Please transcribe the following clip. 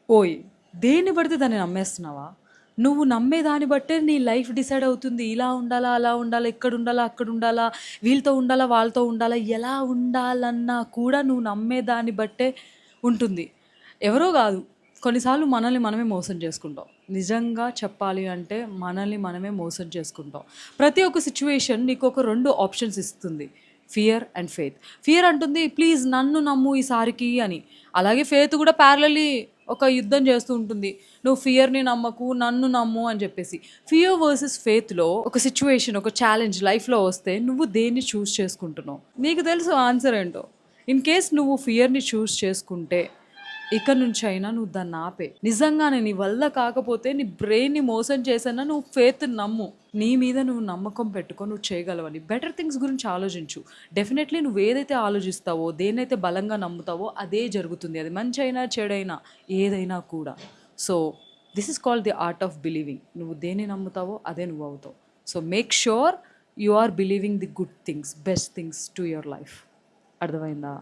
ఓయ్! దేన్ని పడితే దాన్ని నమ్మేస్తున్నావా? నువ్వు నమ్మే దాన్ని బట్టే నీ లైఫ్ డిసైడ్ అవుతుంది. ఇలా ఉండాలా, అలా ఉండాలా, ఇక్కడుండాలా, అక్కడుండాలా, వీళ్ళతో ఉండాలా, వాళ్ళతో ఉండాలా, ఎలా ఉండాలన్నా కూడా నువ్వు నమ్మే దాన్ని బట్టే ఉంటుంది. ఎవరో గాదు. కొన్నిసార్లు మనల్ని మనమే మోసం చేసుకుంటాం. నిజంగా చెప్పాలి అంటే మనల్ని మనమే మోసం చేసుకుంటాం. ప్రతి ఒక్క సిట్యుయేషన్ నీకొక 2 ఆప్షన్స్ ఇస్తుంది. Fear and faith. ఫియర్ అంటుంది ప్లీజ్ నన్ను నమ్ము ఈసారికి అని. అలాగే ఫెయిత్ కూడా ప్యారలల్లీ ఒక యుద్ధం చేస్తూ ఉంటుంది. నువ్వు ఫియర్‌ని నమ్మకు, నన్ను నమ్ము అని చెప్పేసి. ఫియర్ వర్సెస్ ఫెయిత్‌లో ఒక సిట్యుయేషన్, ఒక ఛాలెంజ్ లైఫ్‌లో వస్తే నువ్వు దేన్ని చూజ్ చేసుకుంటున్నావు? నీకు తెలుసు ఆన్సర్ ఏంటో. ఇన్ కేస్ నువ్వు ఫియర్‌ని చూజ్ చేసుకుంటే ఇక నుంచైనా నువ్వు దాన్ని ఆపే. నిజంగానే నీ వల్ల కాకపోతే నీ బ్రెయిన్ని మోసం చేసన్నా నువ్వు ఫెయిత్‌ని నమ్ము. నీ మీద నువ్వు నమ్మకం పెట్టుకో, నువ్వు చేయగలవని. బెటర్ థింగ్స్ గురించి ఆలోచించు. డెఫినెట్లీ నువ్వు ఏదైతే ఆలోచిస్తావో, దేన్నైతే బలంగా నమ్ముతావో అదే జరుగుతుంది. అది మంచైనా, చెడైనా ఏదైనా కూడా. So, this is called the art of believing. నువ్వు దేన్ని నమ్ముతావో అదే నువ్వు అవుతావు. So, make sure you are believing the good things, best things to your life. అర్థమైందా?